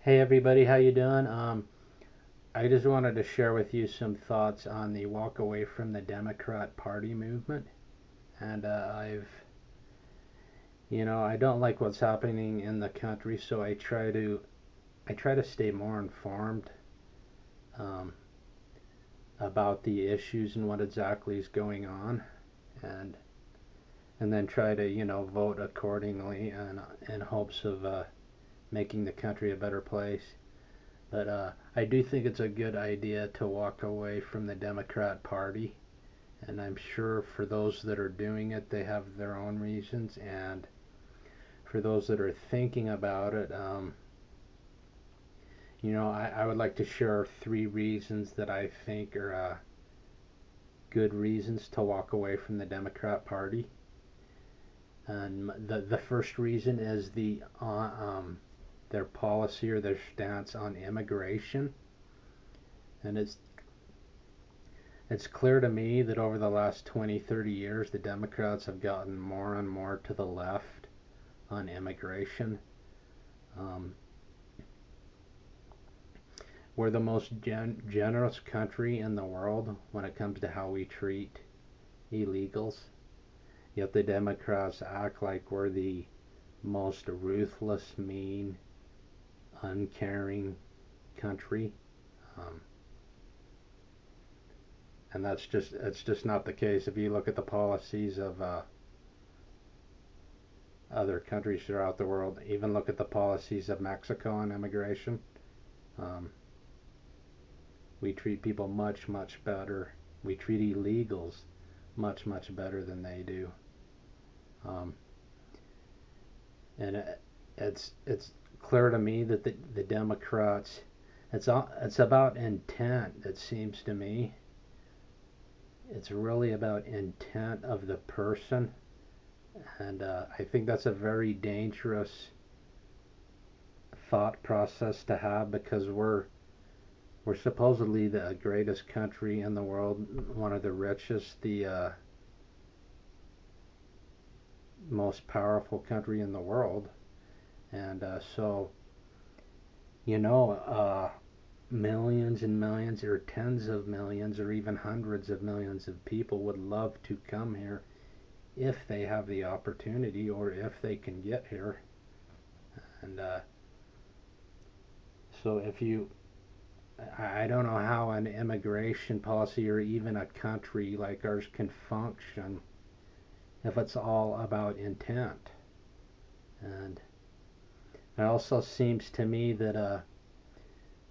Hey everybody, how you doing? I just wanted to share with you some thoughts on the walk away from the Democrat Party movement. And I don't like what's happening in the country, so I try to stay more informed um, about the issues and what exactly is going on, and and then try to vote accordingly, and in hopes of making the country a better place. But I do think it's a good idea to walk away from the Democrat Party. And I'm sure for those that are doing it, they have their own reasons. And for those that are thinking about it, I would like to share three reasons that I think are good reasons to walk away from the Democrat Party. And the first reason is their policy or their stance on immigration. And it's clear to me that over the last 20, 30 years, the Democrats have gotten more and more to the left on immigration. Um, we're the most generous country in the world when it comes to how we treat illegals. Yet the Democrats act like we're the most ruthless, mean, uncaring country. Um, and it's just not the case. If you look at the policies of other countries throughout the world, even look at the policies of Mexico on immigration, um, we treat people much, much better. We treat illegals much, much better than they do. Um, and it's clear to me that the Democrats, it's about intent. It seems to me it's really about intent of the person, and I think that's a very dangerous thought process to have, because we're supposedly the greatest country in the world, one of the richest, the most powerful country in the world. And so, you know, uh, millions and millions, or tens of millions, or even hundreds of millions of people would love to come here if they have the opportunity, or if they can get here. And so if you, I don't know how an immigration policy or even a country like ours can function if it's all about intent. And it also seems to me that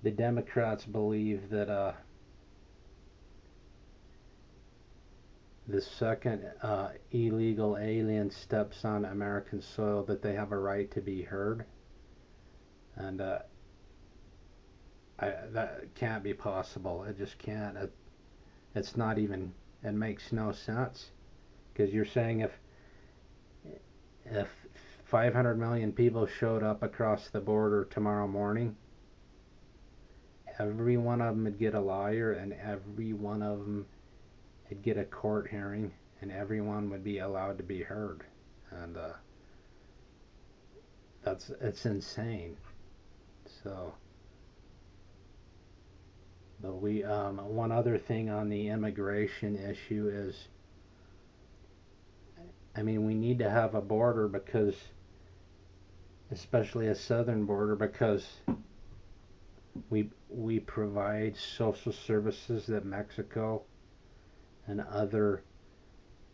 the Democrats believe that the second illegal alien steps on American soil, that they have a right to be heard. And that can't be possible. It just can't. It's not even. It makes no sense, because you're saying if 500 million people showed up across the border tomorrow morning, every one of them would get a lawyer, and every one of them would get a court hearing, and everyone would be allowed to be heard. And it's insane. So, but we one other thing on the immigration issue is, I mean, we need to have a border, because, especially a southern border, because we provide social services that Mexico and other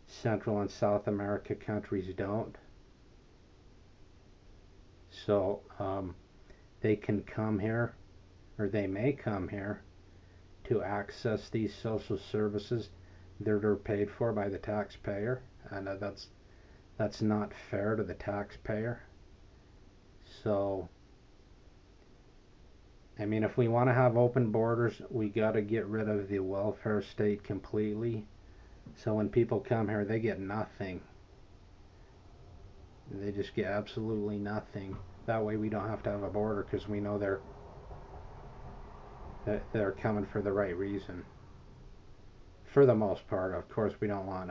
Central and South America countries don't. So they can come here, or they may come here, to access these social services that are paid for by the taxpayer, and that's not fair to the taxpayer. So, I mean, if we want to have open borders, we got to get rid of the welfare state completely. So when people come here, they get nothing. They just get absolutely nothing. That way, we don't have to have a border, because we know they're coming for the right reason. For the most part, of course, we don't want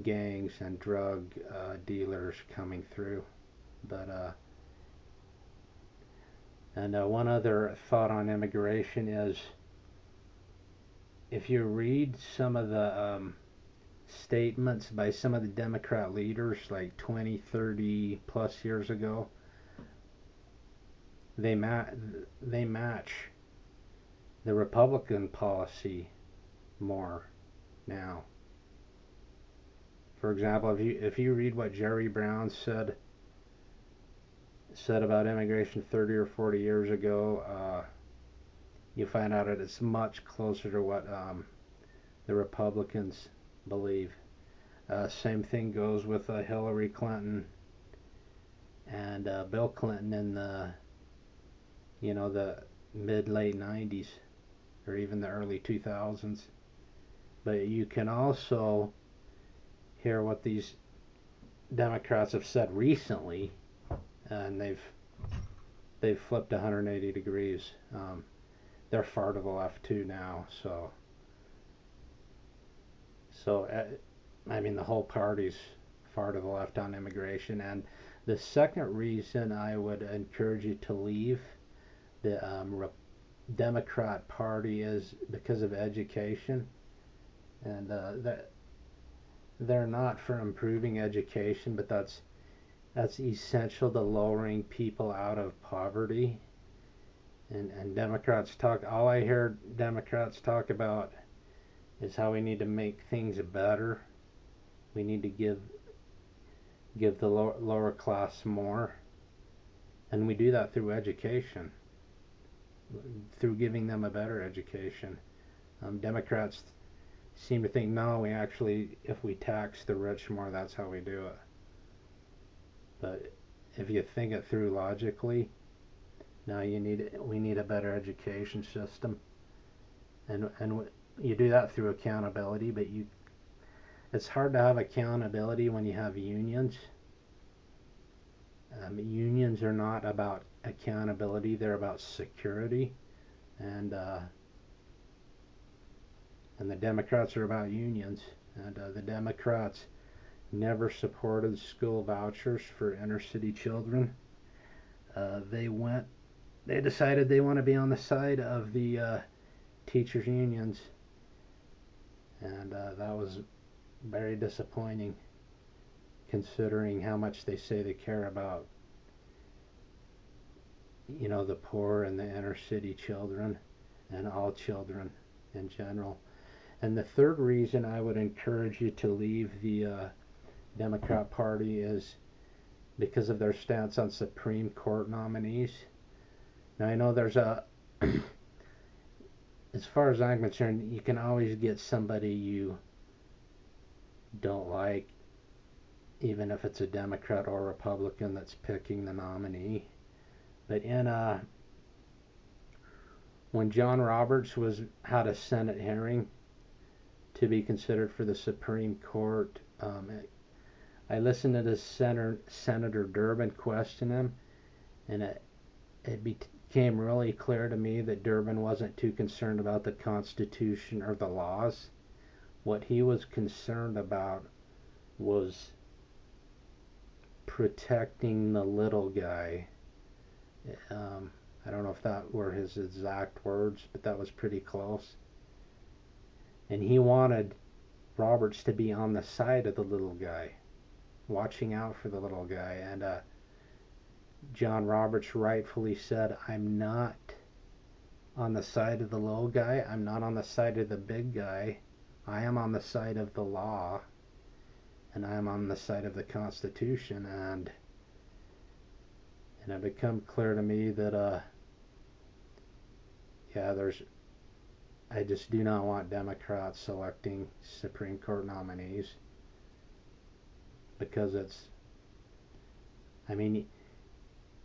gangs and drug dealers coming through. But And one other thought on immigration is, if you read some of the statements by some of the Democrat leaders like 20, 30 plus years ago, they match the Republican policy more now. For example, if you read what Jerry Brown said about immigration 30 or 40 years ago, you find out that it's much closer to what the Republicans believe. Same thing goes with Hillary Clinton and Bill Clinton in the the mid late 90s or even the early 2000s. But you can also hear what these Democrats have said recently, and they've flipped 180 degrees. They're far to the left too now, so I mean, the whole party's far to the left on immigration. And the second reason I would encourage you to leave the Democrat Party is because of education, and that they're not for improving education, but that's essential to lowering people out of poverty. And Democrats talk. All I hear Democrats talk about is how we need to make things better. We need to give the lower class more, and we do that through education, through giving them a better education. Democrats seem to think, no, we actually, if we tax the rich more, that's how we do it. But if you think it through logically, no, we need a better education system, and you do that through accountability. But it's hard to have accountability when you have unions. Unions are not about accountability; they're about security, and the Democrats are about unions. And the Democrats never supported school vouchers for inner city children. They decided they want to be on the side of the teachers unions, and that was very disappointing, considering how much they say they care about the poor and the inner city children and all children in general. And the third reason I would encourage you to leave the Democrat Party is because of their stance on Supreme Court nominees. Now, I know there's as far as I'm concerned, you can always get somebody you don't like, even if it's a Democrat or Republican that's picking the nominee. But when John Roberts had a Senate hearing to be considered for the Supreme Court, I listened to this Senator Durbin question him, and it became really clear to me that Durbin wasn't too concerned about the Constitution or the laws. What he was concerned about was protecting the little guy. I don't know if that were his exact words, but that was pretty close. And he wanted Roberts to be on the side of the little guy, watching out for the little guy. And John Roberts rightfully said, I'm not on the side of the little guy. I'm not on the side of the big guy. I am on the side of the law, and I am on the side of the Constitution. And it became clear to me that I just do not want Democrats selecting Supreme Court nominees, because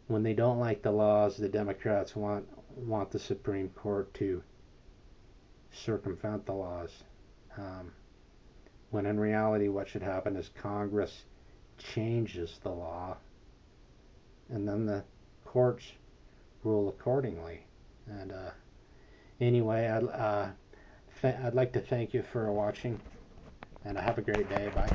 when they don't like the laws, the Democrats want the Supreme Court to circumvent the laws. When in reality, what should happen is Congress changes the law, and then the courts rule accordingly. And anyway, I'd like to thank you for watching, and have a great day. Bye.